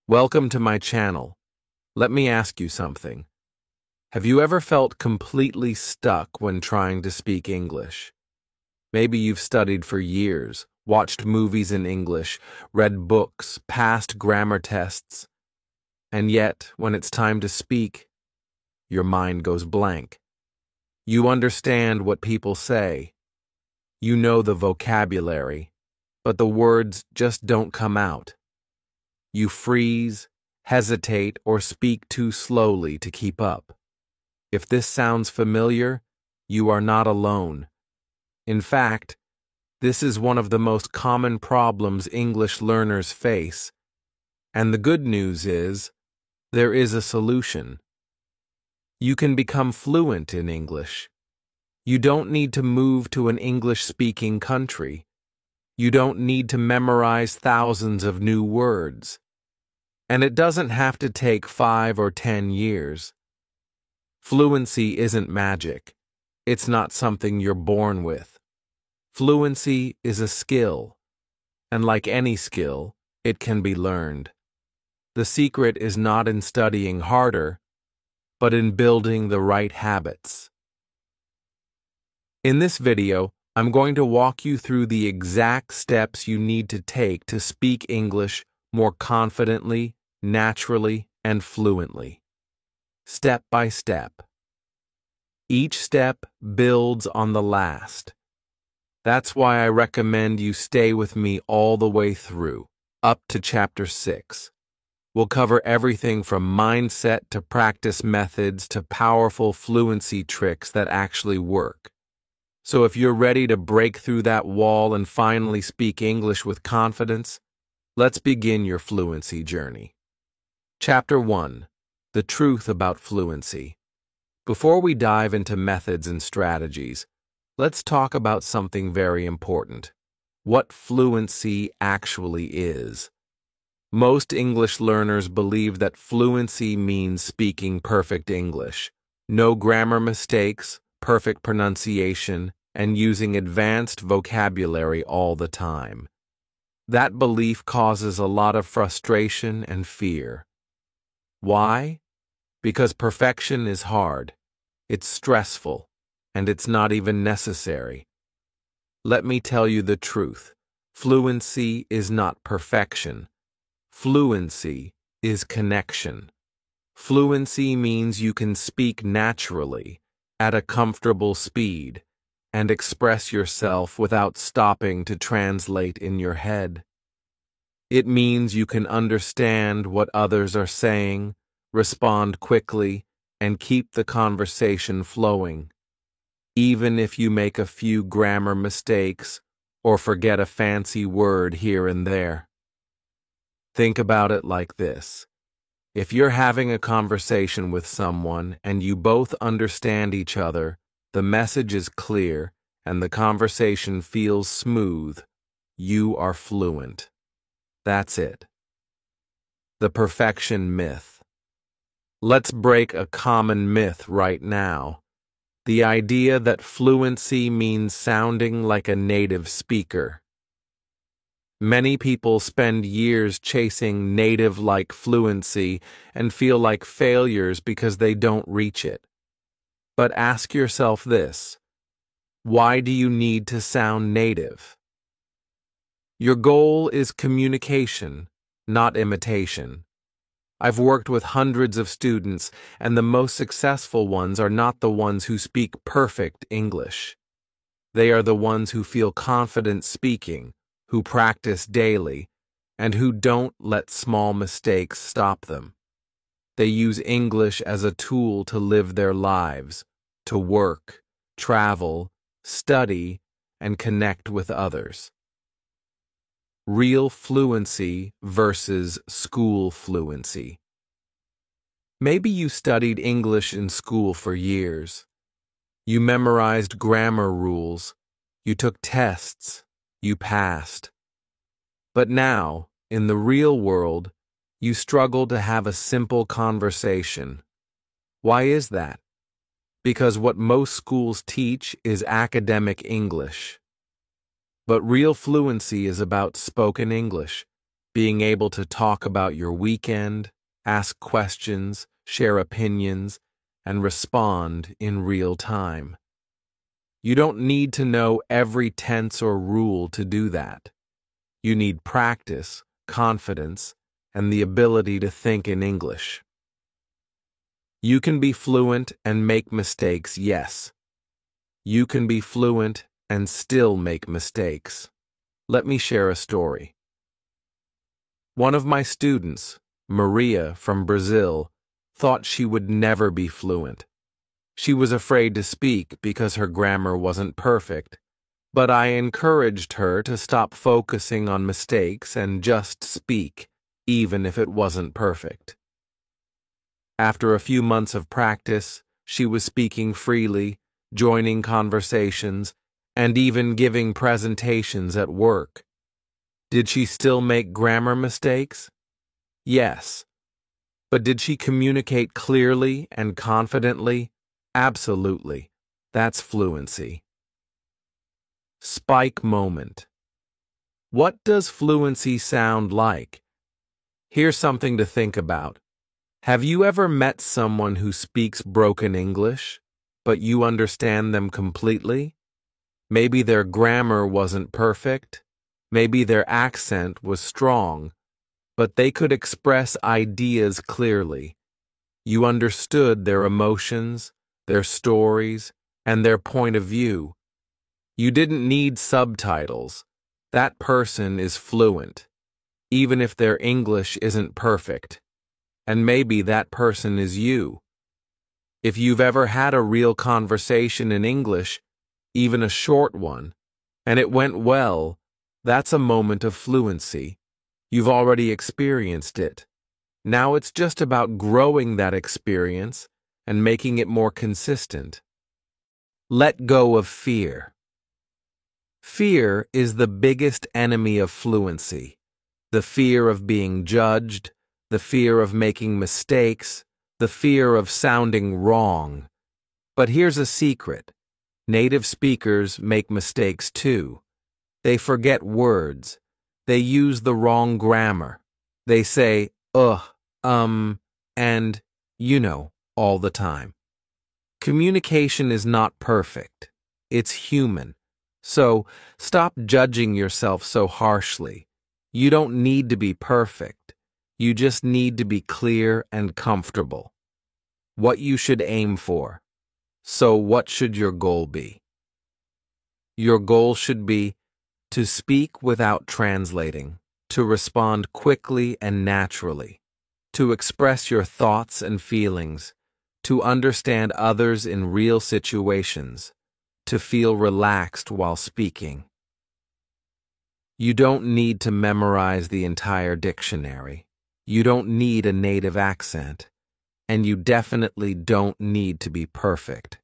Welcome to my channel. Let me ask you something. Have you ever felt completely stuck when trying to speak English? Maybe you've studied for years, watched movies in English, read books, passed grammar tests, and yet, when it's time to speak, your mind goes blank. You understand what people say. You know the vocabulary, but the words just don't come out. You freeze, hesitate, or speak too slowly to keep up. If this sounds familiar, you are not alone. In fact, this is one of the most common problems English learners face. And the good news is, there is a solution. You can become fluent in English. You don't need to move to an English-speaking country. You don't need to memorize thousands of new words. And it doesn't have to take 5 or 10 years. Fluency isn't magic. It's not something you're born with. Fluency is a skill. And like any skill, it can be learned. The secret is not in studying harder, but in building the right habits. In this video, I'm going to walk you through the exact steps you need to take to speak English more confidently, naturally, and fluently. Step by step. Each step builds on the last. That's why I recommend you stay with me all the way through, up to Chapter 6. We'll cover everything from mindset to practice methods to powerful fluency tricks that actually work. So if you're ready to break through that wall and finally speak English with confidence, let's begin your fluency journey. Chapter 1. The Truth About Fluency. Before we dive into methods and strategies, let's talk about something very important: what fluency actually is. Most English learners believe that fluency means speaking perfect English, no grammar mistakes, perfect pronunciation, and using advanced vocabulary all the time. That belief causes a lot of frustration and fear. Why? Because perfection is hard, it's stressful, and it's not even necessary. Let me tell you the truth. Fluency is not perfection. Fluency is connection. Fluency means you can speak naturally, at a comfortable speed, and express yourself without stopping to translate in your head. It means you can understand what others are saying, respond quickly, and keep the conversation flowing, even if you make a few grammar mistakes or forget a fancy word here and there. Think about it like this. If you're having a conversation with someone and you both understand each other, the message is clear, and the conversation feels smooth, you are fluent. That's it. The perfection myth. Let's break a common myth right now. The idea that fluency means sounding like a native speaker. Many people spend years chasing native-like fluency and feel like failures because they don't reach it. But ask yourself this: why do you need to sound native? Your goal is communication, not imitation. I've worked with hundreds of students, and the most successful ones are not the ones who speak perfect English. They are the ones who feel confident speaking, who practice daily, and who don't let small mistakes stop them. They use English as a tool to live their lives, to work, travel, study, and connect with others. Real fluency versus school fluency. Maybe you studied English in school for years. You memorized grammar rules. You took tests. You passed. But now, in the real world, you struggle to have a simple conversation. Why is that? Because what most schools teach is academic English. But real fluency is about spoken English, being able to talk about your weekend, ask questions, share opinions, and respond in real time. You don't need to know every tense or rule to do that. You need practice, confidence, and the ability to think in English. You can be fluent and make mistakes, yes. You can be fluent and still make mistakes. Let me share a story. One of my students, Maria from Brazil, thought she would never be fluent. She was afraid to speak because her grammar wasn't perfect, but I encouraged her to stop focusing on mistakes and just speak, even if it wasn't perfect. After a few months of practice, she was speaking freely, joining conversations, and even giving presentations at work. Did she still make grammar mistakes? Yes. But did she communicate clearly and confidently? Absolutely. That's fluency. Spike moment. What does fluency sound like? Here's something to think about. Have you ever met someone who speaks broken English, but you understand them completely? Maybe their grammar wasn't perfect, maybe their accent was strong, but they could express ideas clearly. You understood their emotions, their stories, and their point of view. You didn't need subtitles. That person is fluent, even if their English isn't perfect. And maybe that person is you. If you've ever had a real conversation in English, even a short one, and it went well, that's a moment of fluency. You've already experienced it. Now it's just about growing that experience and making it more consistent. Let go of fear. Fear is the biggest enemy of fluency. The fear of being judged, the fear of making mistakes, the fear of sounding wrong. But here's a secret. Native speakers make mistakes too. They forget words. They use the wrong grammar. They say, and, all the time. Communication is not perfect. It's human. So, stop judging yourself so harshly. You don't need to be perfect. You just need to be clear and comfortable. What you should aim for. So, what should your goal be? Your goal should be to speak without translating, to respond quickly and naturally, to express your thoughts and feelings, to understand others in real situations, to feel relaxed while speaking. You don't need to memorize the entire dictionary. You don't need a native accent. And you definitely don't need to be perfect.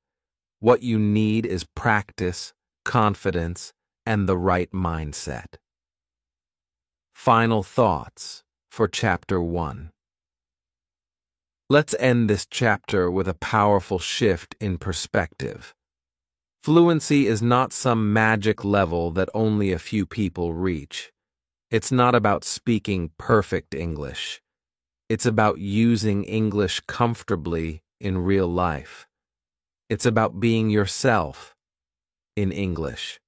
What you need is practice, confidence, and the right mindset. Final thoughts for Chapter 1. Let's end this chapter with a powerful shift in perspective. Fluency is not some magic level that only a few people reach. It's not about speaking perfect English. It's about using English comfortably in real life. It's about being yourself in English.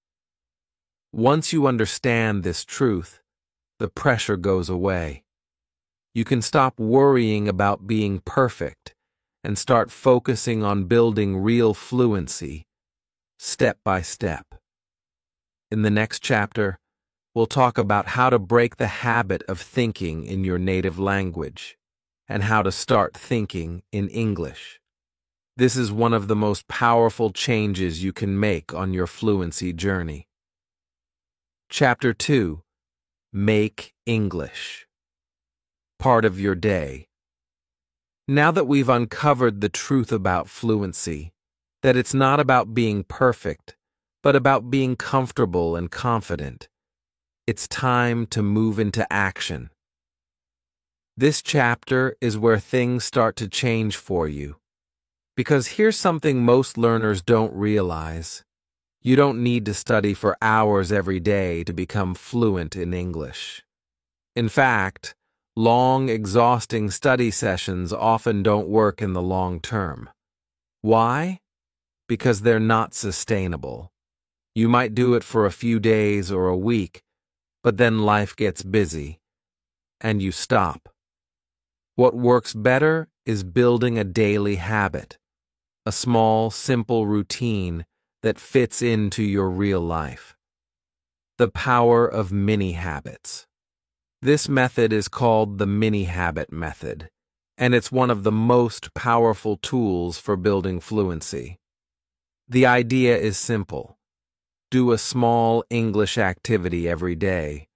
Once you understand this truth, the pressure goes away. You can stop worrying about being perfect and start focusing on building real fluency, step by step. In the next chapter, we'll talk about how to break the habit of thinking in your native language and how to start thinking in English. This is one of the most powerful changes you can make on your fluency journey. Chapter 2. Make English. Part of your day. Now that we've uncovered the truth about fluency, that it's not about being perfect, but about being comfortable and confident, it's time to move into action. This chapter is where things start to change for you. Because here's something most learners don't realize. You don't need to study for hours every day to become fluent in English. In fact, long, exhausting study sessions often don't work in the long term. Why? Because they're not sustainable. You might do it for a few days or a week, but then life gets busy, and you stop. What works better is building a daily habit, a small, simple routine that fits into your real life. The power of mini habits. This method is called the mini habit method, and it's one of the most powerful tools for building fluency. The idea is simple. Do a small English activity every day.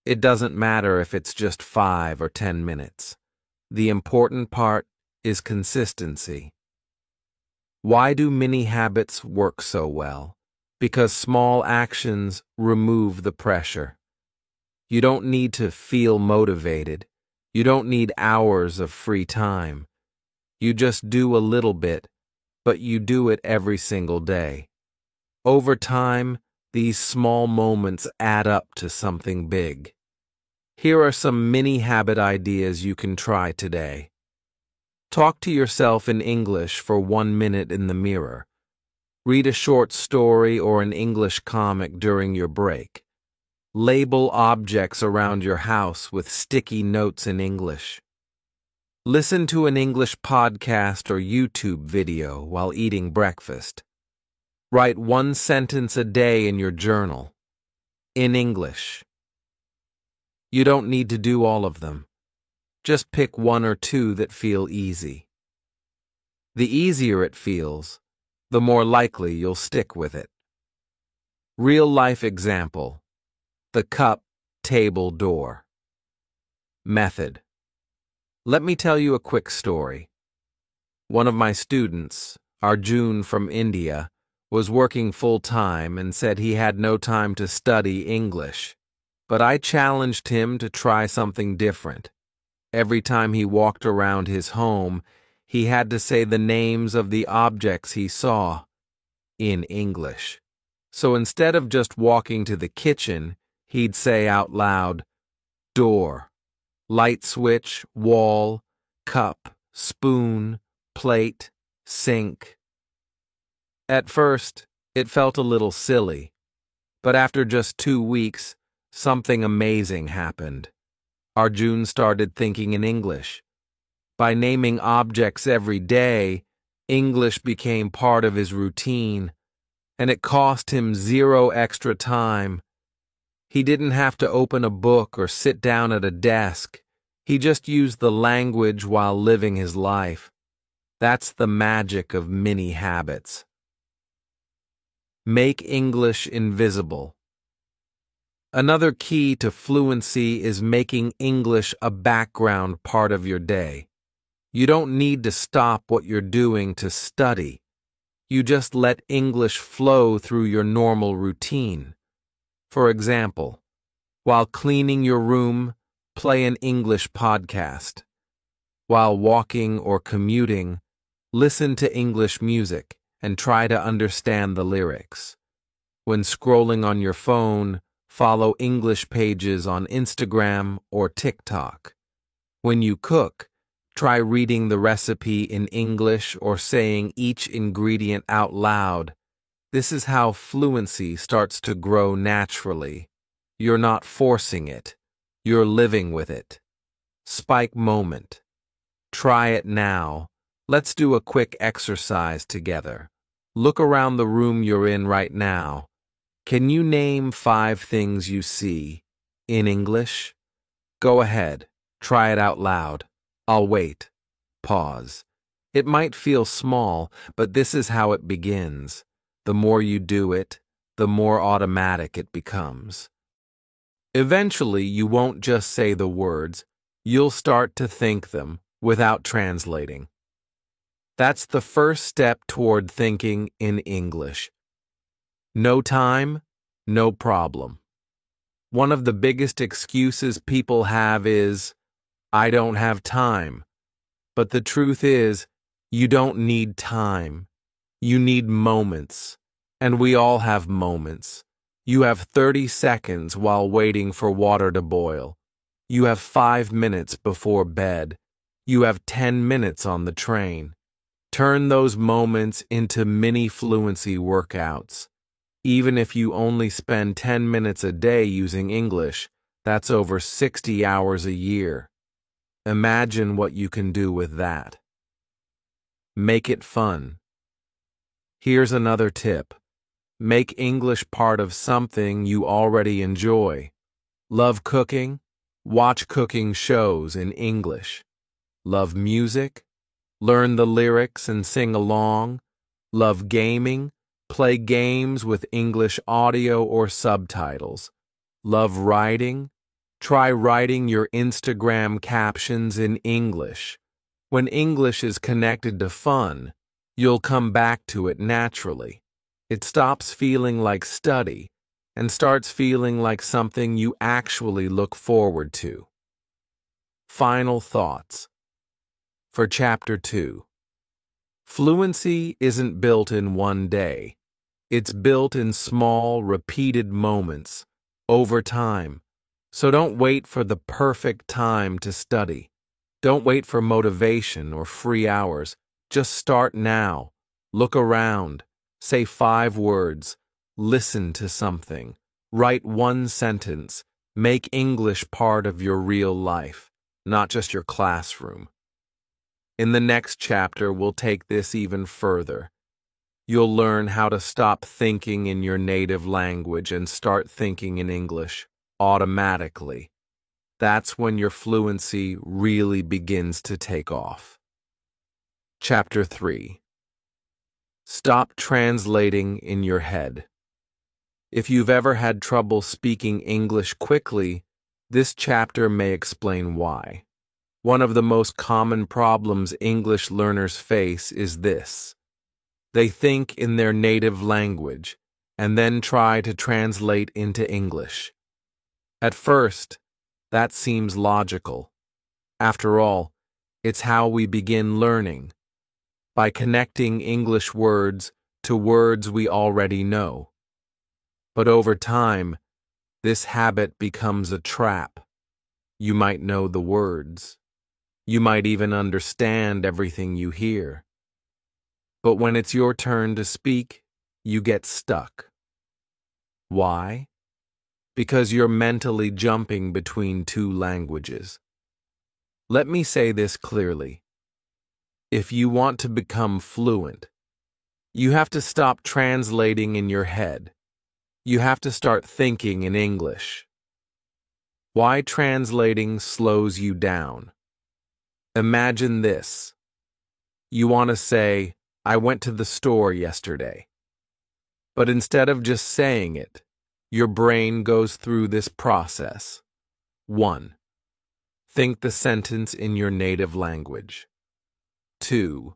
It doesn't matter if it's just 5 or 10 minutes. The important part is consistency. Why do mini habits work so well? Because small actions remove the pressure. You don't need to feel motivated. You don't need hours of free time. You just do a little bit, but you do it every single day. Over time, these small moments add up to something big. Here are some mini habit ideas you can try today. Talk to yourself in English for 1 minute in the mirror. Read a short story or an English comic during your break. Label objects around your house with sticky notes in English. Listen to an English podcast or YouTube video while eating breakfast. Write 1 sentence a day in your journal, in English. You don't need to do all of them. Just pick 1 or 2 that feel easy. The easier it feels, the more likely you'll stick with it. Real-life example. The cup, table, door. Method. Let me tell you a quick story. One of my students, Arjun from India, was working full-time and said he had no time to study English. But I challenged him to try something different. Every time he walked around his home, he had to say the names of the objects he saw in English. So instead of just walking to the kitchen, he'd say out loud, door, light switch, wall, cup, spoon, plate, sink. At first, it felt a little silly, but after just 2 weeks, something amazing happened. Arjun started thinking in English. By naming objects every day, English became part of his routine, and it cost him 0 extra time. He didn't have to open a book or sit down at a desk. He just used the language while living his life. That's the magic of mini habits. Make English invisible. Another key to fluency is making English a background part of your day. You don't need to stop what you're doing to study. You just let English flow through your normal routine. For example, while cleaning your room, play an English podcast. While walking or commuting, listen to English music and try to understand the lyrics. When scrolling on your phone, follow English pages on Instagram or TikTok. When you cook, try reading the recipe in English or saying each ingredient out loud. This is how fluency starts to grow naturally. You're not forcing it. You're living with it. Spike moment. Try it now. Let's do a quick exercise together. Look around the room you're in right now. Can you name 5 things you see in English? Go ahead. Try it out loud. I'll wait. Pause. It might feel small, but this is how it begins. The more you do it, the more automatic it becomes. Eventually, you won't just say the words, you'll start to think them without translating. That's the first step toward thinking in English. No time, no problem. One of the biggest excuses people have is, I don't have time. But the truth is, you don't need time. You need moments, and we all have moments. You have 30 seconds while waiting for water to boil. You have 5 minutes before bed. You have 10 minutes on the train. Turn those moments into mini fluency workouts. Even if you only spend 10 minutes a day using English, that's over 60 hours a year. Imagine what you can do with that. Make it fun. Here's another tip. Make English part of something you already enjoy. Love cooking? Watch cooking shows in English. Love music? Learn the lyrics and sing along. Love gaming? Play games with English audio or subtitles. Love writing? Try writing your Instagram captions in English. When English is connected to fun, you'll come back to it naturally. It stops feeling like study and starts feeling like something you actually look forward to. Final thoughts. For Chapter 2. Fluency isn't built in one day. It's built in small, repeated moments, over time. So don't wait for the perfect time to study. Don't wait for motivation or free hours. Just start now. Look around. Say 5 words. Listen to something. Write 1 sentence. Make English part of your real life, not just your classroom. In the next chapter, we'll take this even further. You'll learn how to stop thinking in your native language and start thinking in English automatically. That's when your fluency really begins to take off. Chapter 3. Stop translating in your head. If you've ever had trouble speaking English quickly, this chapter may explain why. One of the most common problems English learners face is this. They think in their native language and then try to translate into English. At first, that seems logical. After all, it's how we begin learning, by connecting English words to words we already know. But over time, this habit becomes a trap. You might know the words. You might even understand everything you hear. But when it's your turn to speak, you get stuck. Why? Because you're mentally jumping between 2 languages. Let me say this clearly. If you want to become fluent, you have to stop translating in your head. You have to start thinking in English. Why translating slows you down? Imagine this. You want to say, I went to the store yesterday. But instead of just saying it, your brain goes through this process. 1. Think the sentence in your native language. 2.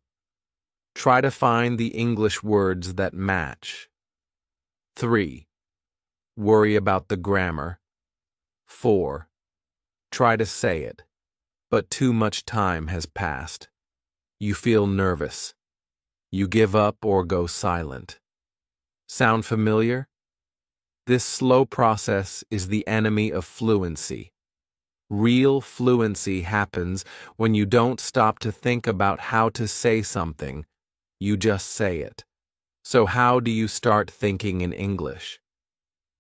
Try to find the English words that match. 3. Worry about the grammar. 4. Try to say it, but too much time has passed. You feel nervous. You give up or go silent. Sound familiar? This slow process is the enemy of fluency. Real fluency happens when you don't stop to think about how to say something, you just say it. So how do you start thinking in English?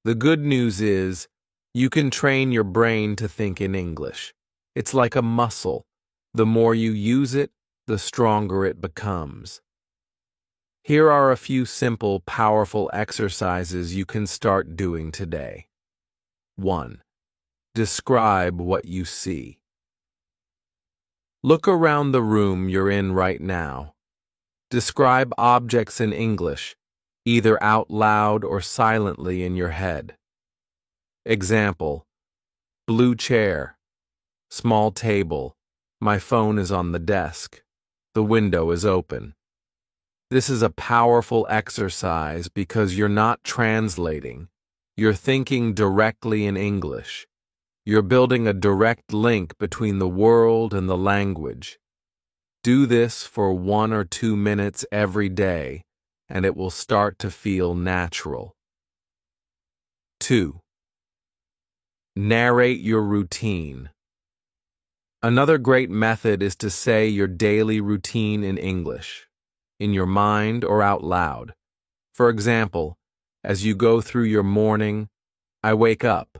The good news is, you can train your brain to think in English. It's like a muscle. The more you use it, the stronger it becomes. Here are a few simple, powerful exercises you can start doing today. 1. Describe what you see. Look around the room you're in right now. Describe objects in English, either out loud or silently in your head. Example: blue chair, small table, my phone is on the desk, the window is open. This is a powerful exercise because you're not translating. You're thinking directly in English. You're building a direct link between the world and the language. Do this for 1 or 2 minutes every day, and it will start to feel natural. 2. Narrate your routine. Another great method is to say your daily routine in English, in your mind or out loud. For example, as you go through your morning, I wake up.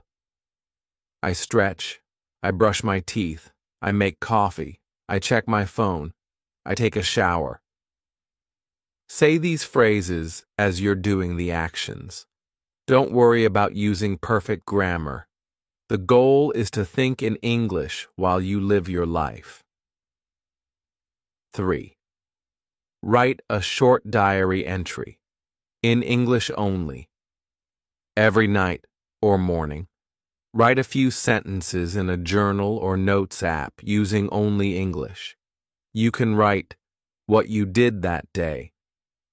I stretch. I brush my teeth. I make coffee. I check my phone. I take a shower. Say these phrases as you're doing the actions. Don't worry about using perfect grammar. The goal is to think in English while you live your life. 3. Write a short diary entry, in English only. Every night or morning, write a few sentences in a journal or notes app using only English. You can write what you did that day,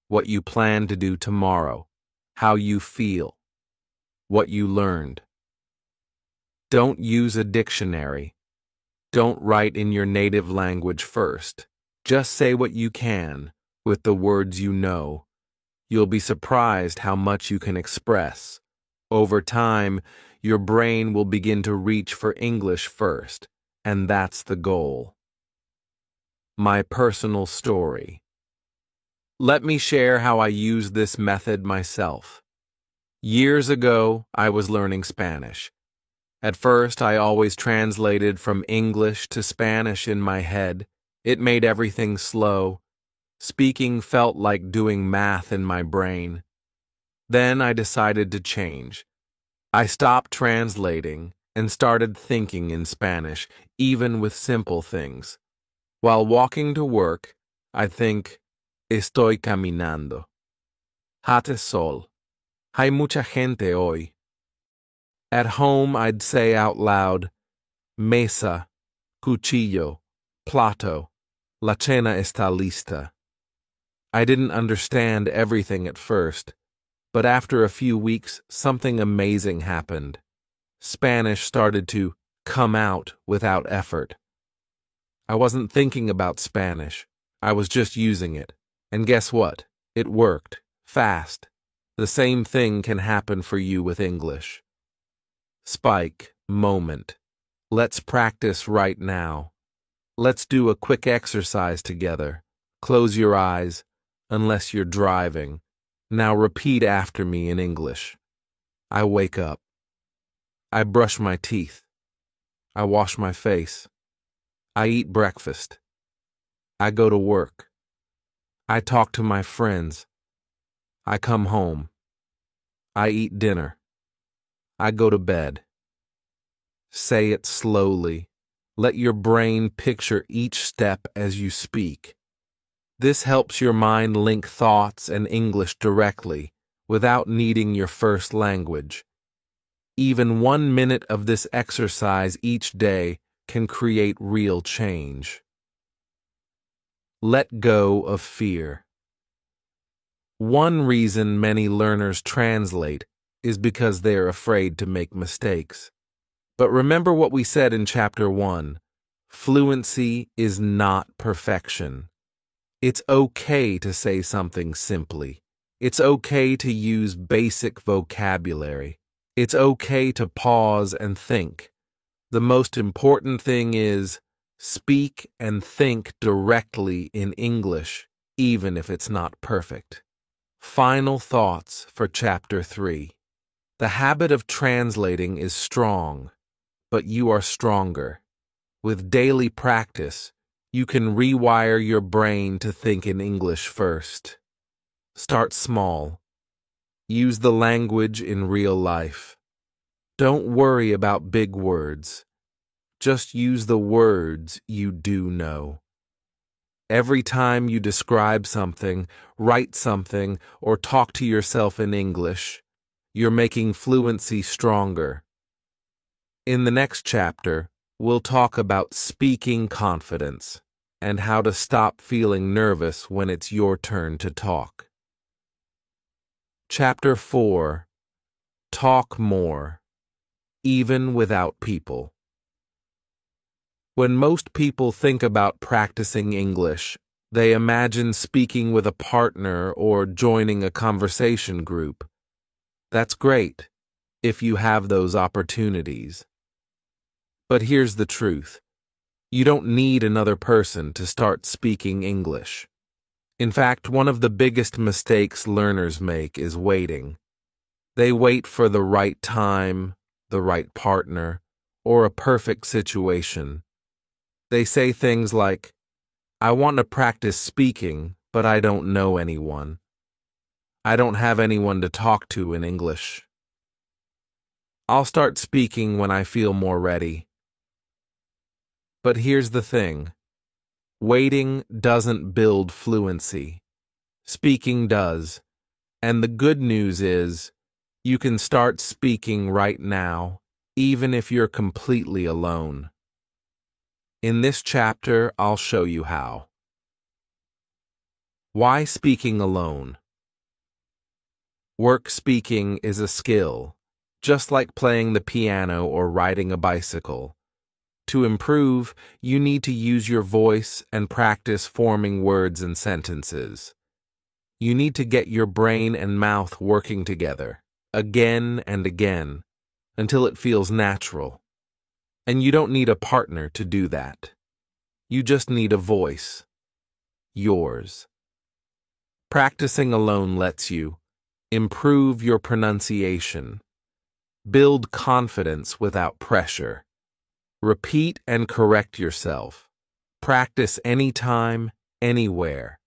what you plan to do tomorrow, how you feel, what you learned. Don't use a dictionary. Don't write in your native language first. Just say what you can with the words you know. You'll be surprised how much you can express. Over time, your brain will begin to reach for English first, and that's the goal. My personal story. Let me share how I use this method myself. Years ago, I was learning Spanish. At first, I always translated from English to Spanish in my head. It made everything slow. Speaking felt like doing math in my brain. Then I decided to change. I stopped translating and started thinking in Spanish, even with simple things. While walking to work, I think, estoy caminando. Hace sol. Hay mucha gente hoy. At home, I'd say out loud, mesa, cuchillo, plato, la cena está lista. I didn't understand everything at first, but after a few weeks, something amazing happened. Spanish started to come out without effort. I wasn't thinking about Spanish. I was just using it. And guess what? It worked. Fast. The same thing can happen for you with English. Spike, moment. Let's practice right now. Let's do a quick exercise together. Close your eyes, unless you're driving. Now repeat after me in English. I wake up. I brush my teeth. I wash my face. I eat breakfast. I go to work. I talk to my friends. I come home. I eat dinner. I go to bed. Say it slowly. Let your brain picture each step as you speak. This helps your mind link thoughts and English directly, without needing your first language. Even 1 minute of this exercise each day can create real change. Let go of fear. One reason many learners translate is because they're afraid to make mistakes. But remember what we said in Chapter 1. Fluency is not perfection. It's okay to say something simply. It's okay to use basic vocabulary. It's okay to pause and think. The most important thing is speak and think directly in English, even if it's not perfect. Final thoughts for Chapter 3. The habit of translating is strong, but you are stronger. With daily practice, you can rewire your brain to think in English first. Start small. Use the language in real life. Don't worry about big words. Just use the words you do know. Every time you describe something, write something, or talk to yourself in English, you're making fluency stronger. In the next chapter, we'll talk about speaking confidence and how to stop feeling nervous when it's your turn to talk. Chapter 4. Talk more, even without people. When most people think about practicing English, they imagine speaking with a partner or joining a conversation group. That's great, if you have those opportunities. But here's the truth. You don't need another person to start speaking English. In fact, one of the biggest mistakes learners make is waiting. They wait for the right time, the right partner, or a perfect situation. They say things like, "I want to practice speaking, but I don't know anyone. I don't have anyone to talk to in English. I'll start speaking when I feel more ready." But here's the thing. Waiting doesn't build fluency. Speaking does. And the good news is, you can start speaking right now, even if you're completely alone. In this chapter, I'll show you how. Why speaking alone? Work speaking is a skill, just like playing the piano or riding a bicycle. To improve, you need to use your voice and practice forming words and sentences. You need to get your brain and mouth working together, again and again, until it feels natural. And you don't need a partner to do that. You just need a voice. Yours. Practicing alone lets you improve your pronunciation, build confidence without pressure, repeat and correct yourself, practice anytime, anywhere.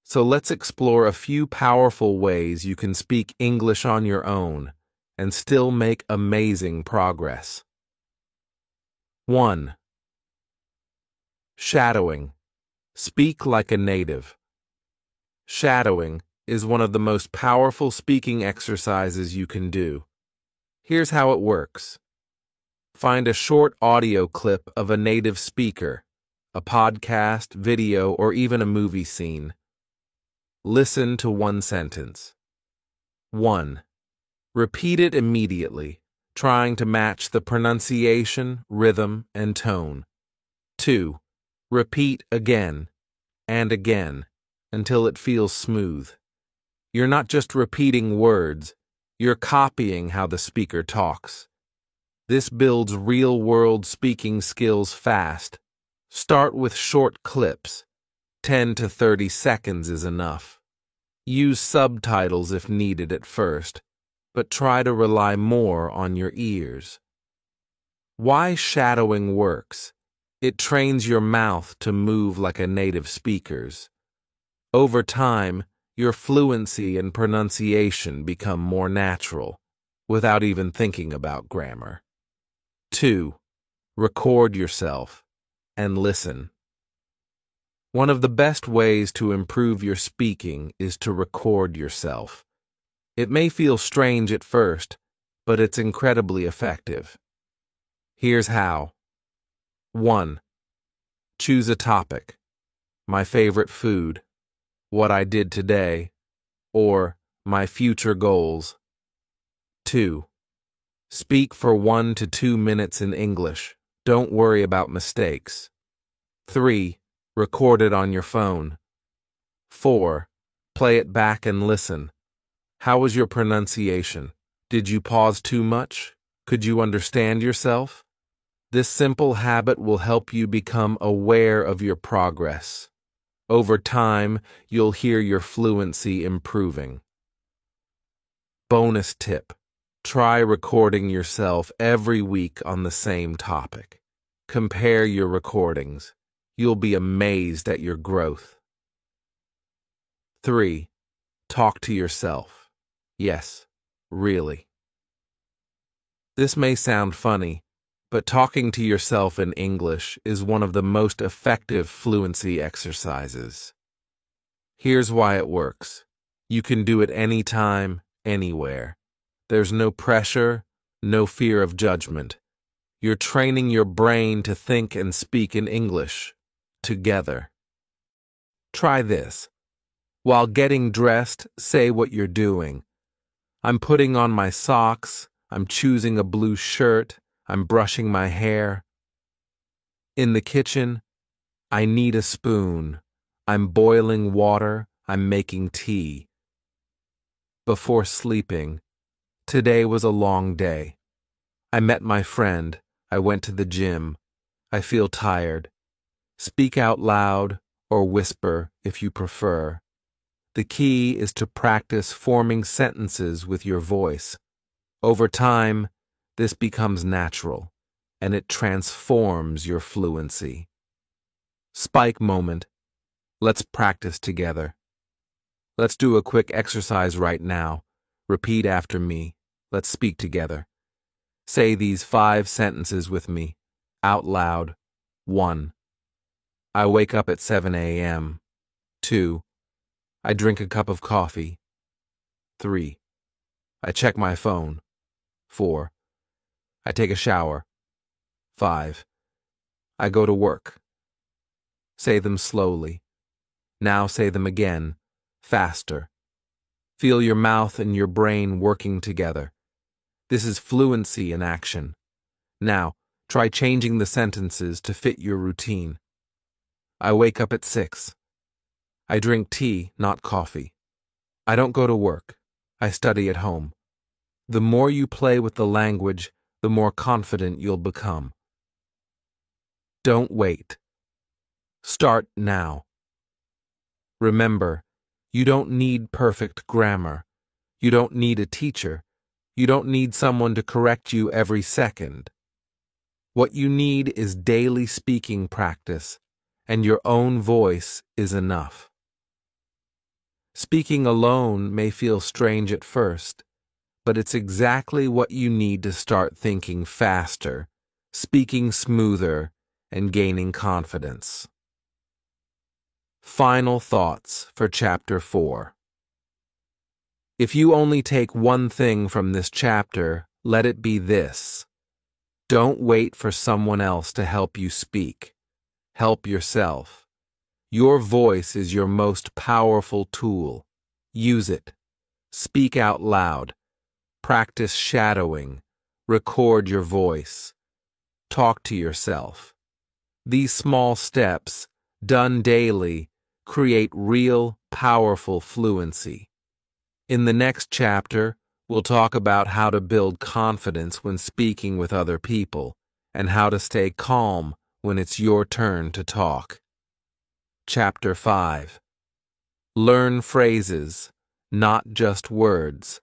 So let's explore a few powerful ways you can speak English on your own and still make amazing progress. 1. Shadowing. Speak like a native. Shadowing is one of the most powerful speaking exercises you can do. Here's how it works. Find a short audio clip of a native speaker, a podcast, video, or even a movie scene. Listen to one sentence. 1. Repeat it immediately, trying to match the pronunciation, rhythm, and tone. 2. Repeat again and again until it feels smooth. You're not just repeating words, you're copying how the speaker talks. This builds real-world speaking skills fast. Start with short clips. 10 to 30 seconds is enough. Use subtitles if needed at first, but try to rely more on your ears. Why shadowing works? It trains your mouth to move like a native speaker's. Over time, your fluency and pronunciation become more natural, without even thinking about grammar. 2. Record yourself and listen. One of the best ways to improve your speaking is to record yourself. It may feel strange at first, but it's incredibly effective. Here's how. 1. Choose a topic. My favorite food, what I did today, or my future goals. 2. Speak for 1 to 2 minutes in English. Don't worry about mistakes. 3. Record it on your phone. 4. Play it back and listen. How was your pronunciation? Did you pause too much? Could you understand yourself? This simple habit will help you become aware of your progress. Over time, you'll hear your fluency improving. Bonus tip. Try recording yourself every week on the same topic. Compare your recordings. You'll be amazed at your growth. 3. Talk to yourself. Yes, really. This may sound funny, but talking to yourself in English is one of the most effective fluency exercises. Here's why it works. You can do it anytime, anywhere. There's no pressure, no fear of judgment. You're training your brain to think and speak in English, together. Try this. While getting dressed, say what you're doing. I'm putting on my socks, I'm choosing a blue shirt, I'm brushing my hair. In the kitchen, I need a spoon. I'm boiling water, I'm making tea. Before sleeping, today was a long day. I met my friend, I went to the gym. I feel tired. Speak out loud or whisper if you prefer. The key is to practice forming sentences with your voice. Over time, this becomes natural, and it transforms your fluency. Spike moment. Let's practice together. Let's do a quick exercise right now. Repeat after me. Let's speak together. Say these 5 sentences with me, out loud. 1. I wake up at 7 a.m. 2. I drink a cup of coffee. 3. I check my phone. 4. I take a shower. 5. I go to work. Say them slowly. Now say them again, faster. Feel your mouth and your brain working together. This is fluency in action. Now, try changing the sentences to fit your routine. I wake up at 6. I drink tea, not coffee. I don't go to work. I study at home. The more you play with the language, the more confident you'll become. Don't wait. Start now. Remember, you don't need perfect grammar. You don't need a teacher. You don't need someone to correct you every second. What you need is daily speaking practice, and your own voice is enough. Speaking alone may feel strange at first, but it's exactly what you need to start thinking faster, speaking smoother, and gaining confidence. Final thoughts for Chapter 4. If you only take one thing from this chapter, let it be this. Don't wait for someone else to help you speak. Help yourself. Your voice is your most powerful tool. Use it. Speak out loud. Practice shadowing. Record your voice. Talk to yourself. These small steps, done daily, create real, powerful fluency. In the next chapter, we'll talk about how to build confidence when speaking with other people, and how to stay calm when it's your turn to talk. Chapter 5. Learn phrases, not just words.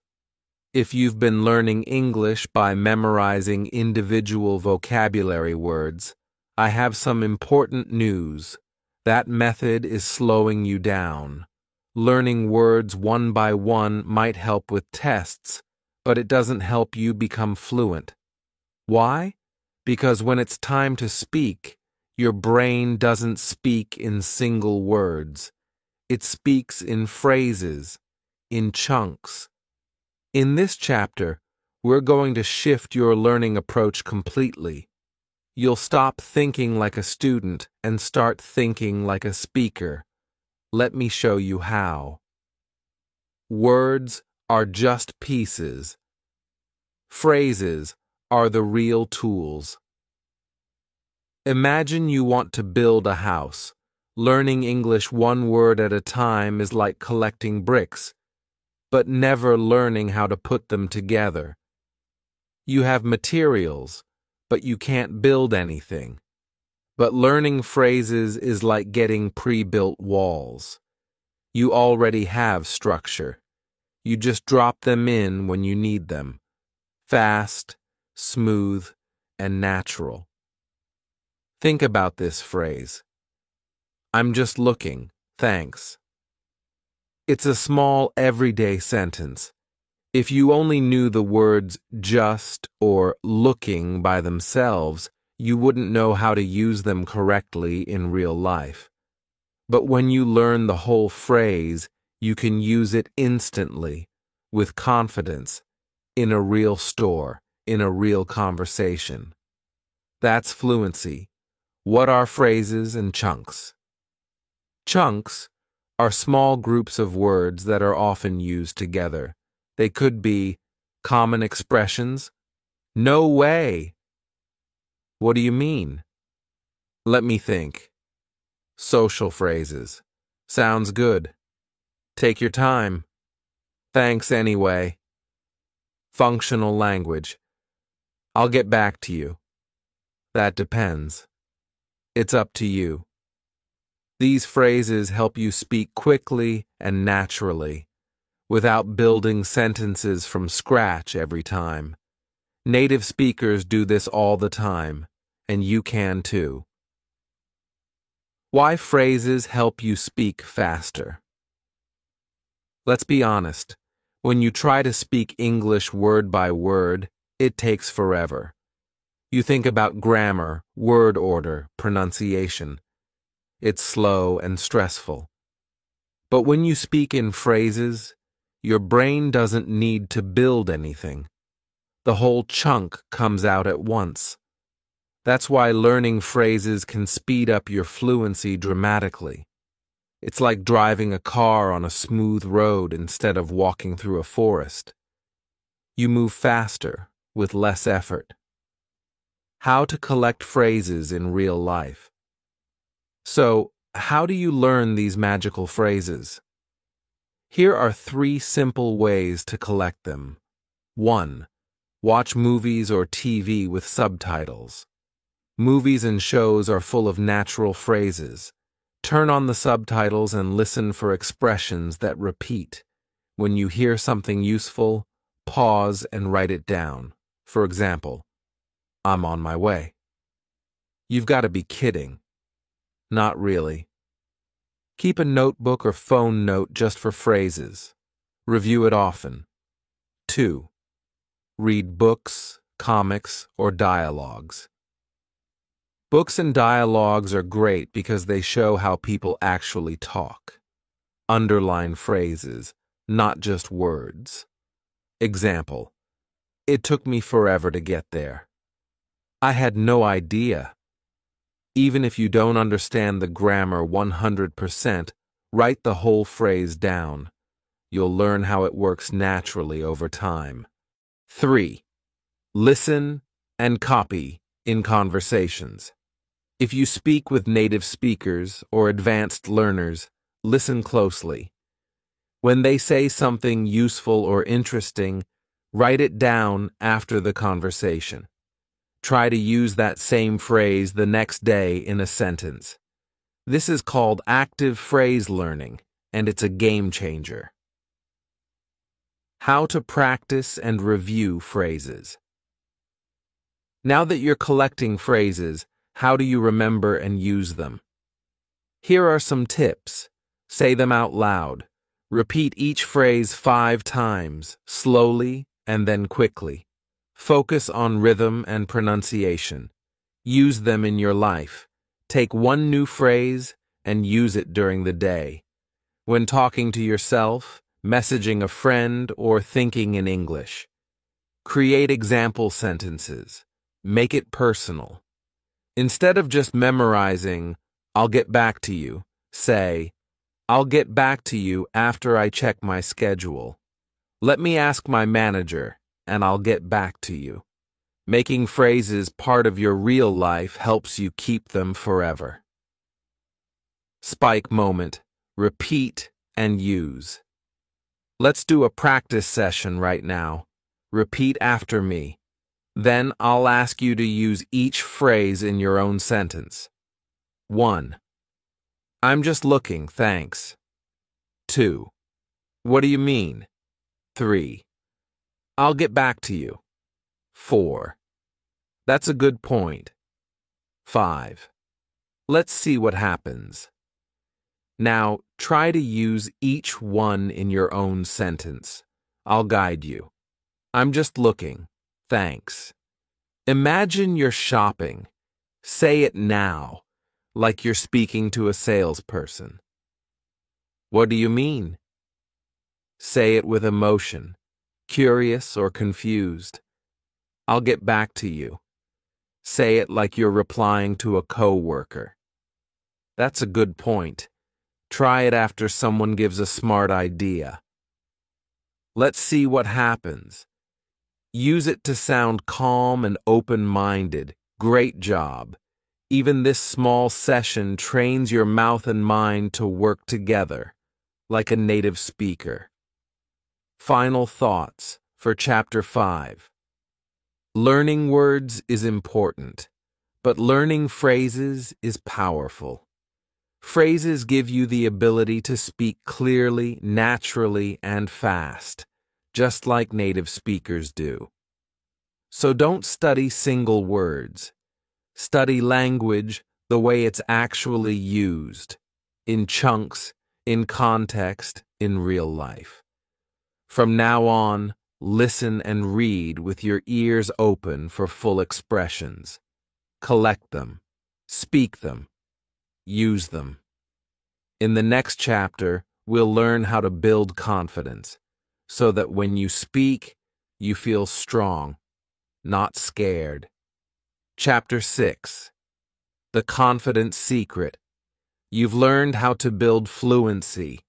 If you've been learning English by memorizing individual vocabulary words, I have some important news. That method is slowing you down. Learning words one by one might help with tests, but it doesn't help you become fluent. Why? Because when it's time to speak, your brain doesn't speak in single words. It speaks in phrases, in chunks. In this chapter, we're going to shift your learning approach completely. You'll stop thinking like a student and start thinking like a speaker. Let me show you how. Words are just pieces. Phrases are the real tools. Imagine you want to build a house. Learning English one word at a time is like collecting bricks, but never learning how to put them together. You have materials, but you can't build anything. But learning phrases is like getting pre-built walls. You already have structure. You just drop them in when you need them. Fast, smooth, and natural. Think about this phrase. I'm just looking, thanks. It's a small, everyday sentence. If you only knew the words just or looking by themselves, you wouldn't know how to use them correctly in real life. But when you learn the whole phrase, you can use it instantly, with confidence, in a real store, in a real conversation. That's fluency. What are phrases and chunks? Chunks are small groups of words that are often used together. They could be common expressions. No way! What do you mean? Let me think. Social phrases. Sounds good. Take your time. Thanks anyway. Functional language. I'll get back to you. That depends. It's up to you. These phrases help you speak quickly and naturally, without building sentences from scratch every time. Native speakers do this all the time, and you can too. Why phrases help you speak faster? Let's be honest. When you try to speak English word by word, it takes forever. You think about grammar, word order, pronunciation. It's slow and stressful. But when you speak in phrases, your brain doesn't need to build anything. The whole chunk comes out at once. That's why learning phrases can speed up your fluency dramatically. It's like driving a car on a smooth road instead of walking through a forest. You move faster, with less effort. How to collect phrases in real life. So, how do you learn these magical phrases? Here are 3 simple ways to collect them. 1. Watch movies or TV with subtitles. Movies and shows are full of natural phrases. Turn on the subtitles and listen for expressions that repeat. When you hear something useful, pause and write it down. For example, I'm on my way. You've got to be kidding. Not really. Keep a notebook or phone note just for phrases. Review it often. 2. Read books, comics, or dialogues. Books and dialogues are great because they show how people actually talk. Underline phrases, not just words. Example: it took me forever to get there. I had no idea. Even if you don't understand the grammar 100%, write the whole phrase down. You'll learn how it works naturally over time. 3. Listen and copy in conversations. If you speak with native speakers or advanced learners, listen closely. When they say something useful or interesting, write it down after the conversation. Try to use that same phrase the next day in a sentence. This is called active phrase learning, and it's a game changer. How to practice and review phrases. Now that you're collecting phrases, how do you remember and use them? Here are some tips. Say them out loud. Repeat each phrase 5 times, slowly and then quickly. Focus on rhythm and pronunciation. Use them in your life. Take one new phrase and use it during the day. When talking to yourself, messaging a friend, or thinking in English. Create example sentences. Make it personal. Instead of just memorizing, "I'll get back to you," say, "I'll get back to you after I check my schedule. Let me ask my manager, and I'll get back to you." Making phrases part of your real life helps you keep them forever. Spike moment. Repeat and use. Let's do a practice session right now. Repeat after me. Then I'll ask you to use each phrase in your own sentence. 1. I'm just looking, thanks. 2. What do you mean? 3. I'll get back to you. 4. That's a good point. 5. Let's see what happens. Now, try to use each one in your own sentence. I'll guide you. I'm just looking. Thanks. Imagine you're shopping. Say it now, like you're speaking to a salesperson. What do you mean? Say it with emotion, curious or confused. I'll get back to you. Say it like you're replying to a coworker. That's a good point. Try it after someone gives a smart idea. Let's see what happens. Use it to sound calm and open-minded. Great job. Even this small session trains your mouth and mind to work together, like a native speaker. Final thoughts for Chapter 5. Learning words is important, but learning phrases is powerful. Phrases give you the ability to speak clearly, naturally, and fast, just like native speakers do. So don't study single words. Study language the way it's actually used, in chunks, in context, in real life. From now on, listen and read with your ears open for full expressions. Collect them, speak them, use them. In the next chapter, we'll learn how to build confidence, so that when you speak, you feel strong, not scared. Chapter 6. The Confidence Secret. You've learned how to build fluency.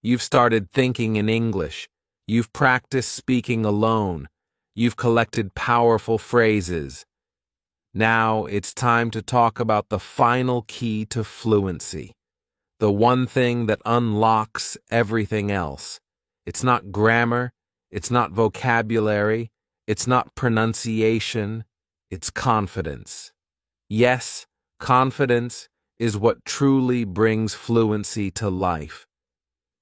You've started thinking in English. You've practiced speaking alone. You've collected powerful phrases. Now it's time to talk about the final key to fluency. The one thing that unlocks everything else. It's not grammar. It's not vocabulary. It's not pronunciation. It's confidence. Yes, confidence is what truly brings fluency to life.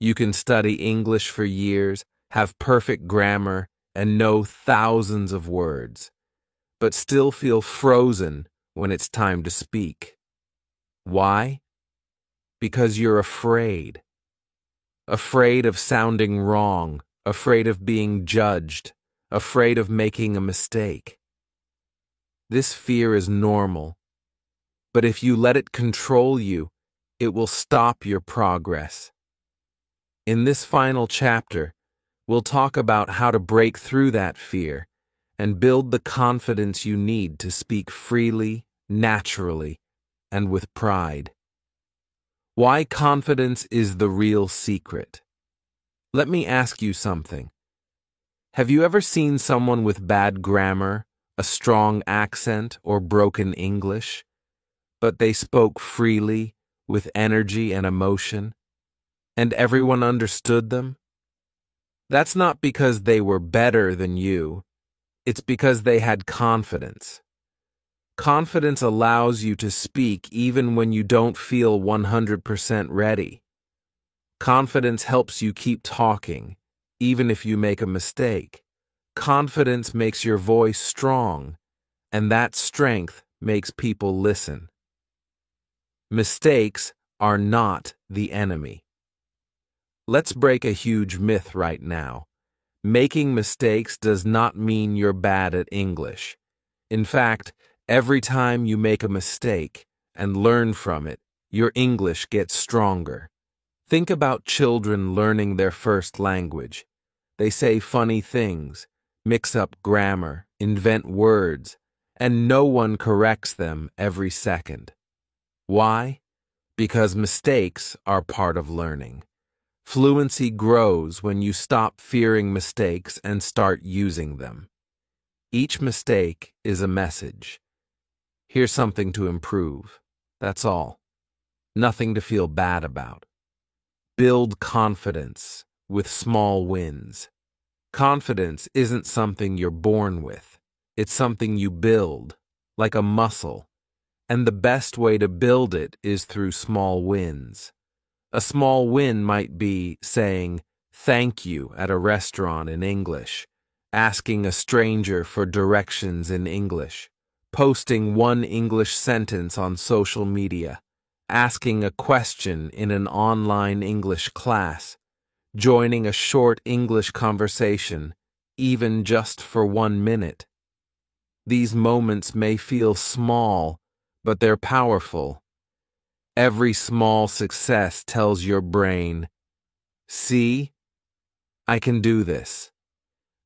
You can study English for years, have perfect grammar, and know thousands of words, but still feel frozen when it's time to speak. Why? Because you're afraid. Afraid of sounding wrong, afraid of being judged, afraid of making a mistake. This fear is normal, but if you let it control you, it will stop your progress. In this final chapter, we'll talk about how to break through that fear and build the confidence you need to speak freely, naturally, and with pride. Why confidence is the real secret. Let me ask you something. Have you ever seen someone with bad grammar, a strong accent, or broken English, but they spoke freely, with energy and emotion, and everyone understood them? That's not because they were better than you. It's because they had confidence. Confidence allows you to speak even when you don't feel 100% ready. Confidence helps you keep talking, even if you make a mistake. Confidence makes your voice strong, and that strength makes people listen. Mistakes are not the enemy. Let's break a huge myth right now. Making mistakes does not mean you're bad at English. In fact, every time you make a mistake and learn from it, your English gets stronger. Think about children learning their first language. They say funny things, mix up grammar, invent words, and no one corrects them every second. Why? Because mistakes are part of learning. Fluency grows when you stop fearing mistakes and start using them. Each mistake is a message. Here's something to improve. That's all. Nothing to feel bad about. Build confidence with small wins. Confidence isn't something you're born with. It's something you build, like a muscle. And the best way to build it is through small wins. A small win might be saying thank you at a restaurant in English, asking a stranger for directions in English, posting one English sentence on social media, asking a question in an online English class, joining a short English conversation, even just for 1 minute. These moments may feel small, but they're powerful. Every small success tells your brain, see, I can do this.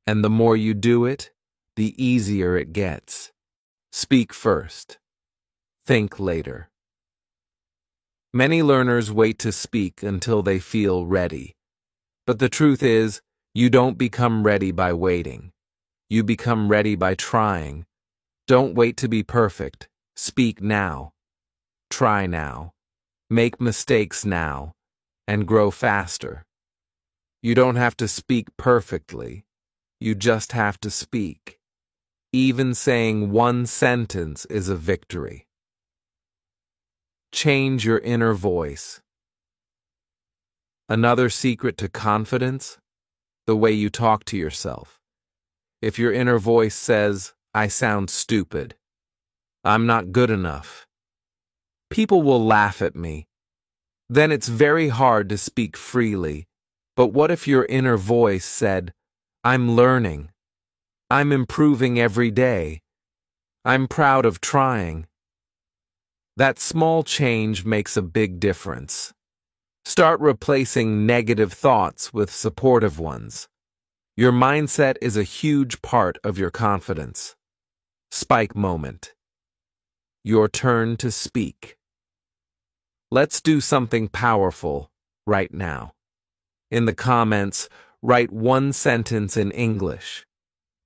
And the more you do it, the easier it gets. Speak first. Think later. Many learners wait to speak until they feel ready. But the truth is, you don't become ready by waiting. You become ready by trying. Don't wait to be perfect. Speak now. Try now. Make mistakes now, and grow faster. You don't have to speak perfectly. You just have to speak. Even saying one sentence is a victory. Change your inner voice. Another secret to confidence? The way you talk to yourself. If your inner voice says, "I sound stupid," "I'm not good enough," "people will laugh at me," then it's very hard to speak freely. But what if your inner voice said, "I'm learning," "I'm improving every day," "I'm proud of trying"? That small change makes a big difference. Start replacing negative thoughts with supportive ones. Your mindset is a huge part of your confidence. Spike moment. Your turn to speak. Let's do something powerful right now. In the comments, write one sentence in English.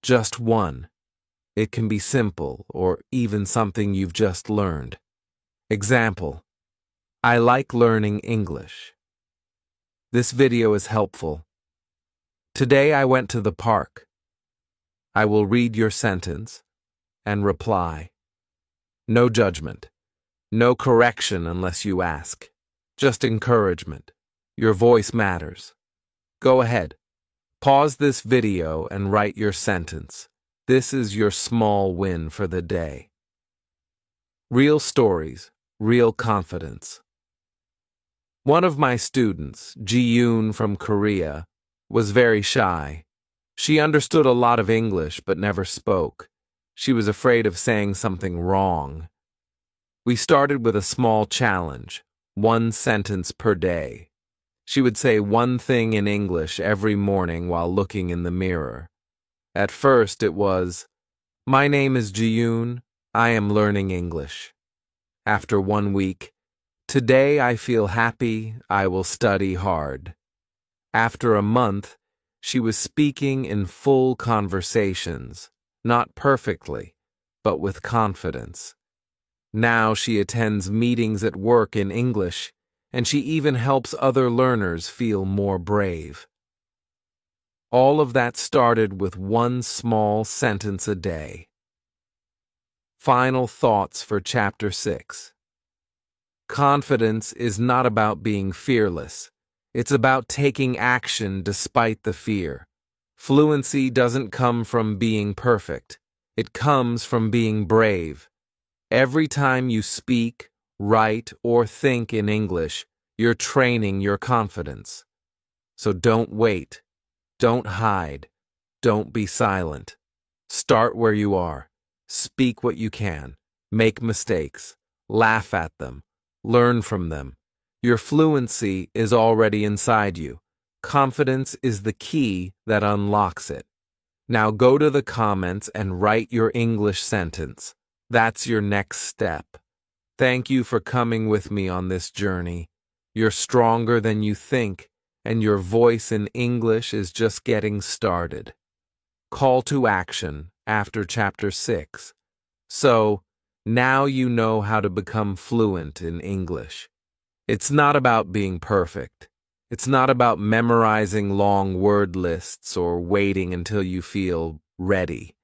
Just one. It can be simple or even something you've just learned. Example: I like learning English. This video is helpful. Today I went to the park. I will read your sentence and reply. No judgment. No correction unless you ask. Just encouragement. Your voice matters. Go ahead. Pause this video and write your sentence. This is your small win for the day. Real stories, real confidence. One of my students, Ji-yoon from Korea, was very shy. She understood a lot of English but never spoke. She was afraid of saying something wrong. We started with a small challenge, one sentence per day. She would say one thing in English every morning while looking in the mirror. At first it was, "My name is Ji-yoon, I am learning English." After 1 week, "Today I feel happy, I will study hard." After a month, she was speaking in full conversations, not perfectly, but with confidence. Now she attends meetings at work in English, and she even helps other learners feel more brave. All of that started with one small sentence a day. Final thoughts for Chapter 6. Confidence is not about being fearless. It's about taking action despite the fear. Fluency doesn't come from being perfect. It comes from being brave. Every time you speak, write, or think in English, you're training your confidence. So don't wait. Don't hide. Don't be silent. Start where you are. Speak what you can. Make mistakes. Laugh at them. Learn from them. Your fluency is already inside you. Confidence is the key that unlocks it. Now go to the comments and write your English sentence. That's your next step. Thank you for coming with me on this journey. You're stronger than you think, and your voice in English is just getting started. Call to action after Chapter 6. So, now you know how to become fluent in English. It's not about being perfect. It's not about memorizing long word lists or waiting until you feel ready.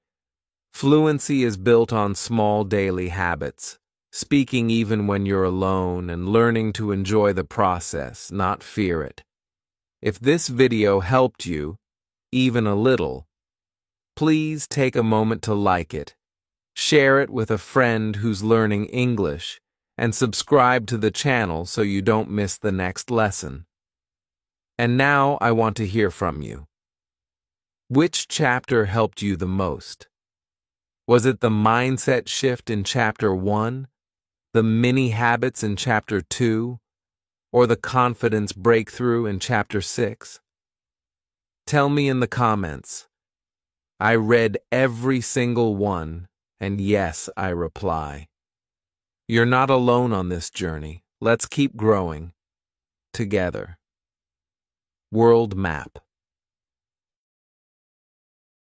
Fluency is built on small daily habits, speaking even when you're alone and learning to enjoy the process, not fear it. If this video helped you, even a little, please take a moment to like it, share it with a friend who's learning English, and subscribe to the channel so you don't miss the next lesson. And now I want to hear from you. Which chapter helped you the most? Was it the mindset shift in Chapter 1, the mini habits in Chapter 2, or the confidence breakthrough in Chapter 6? Tell me in the comments. I read every single one, and yes, I reply. You're not alone on this journey. Let's keep growing together. World map.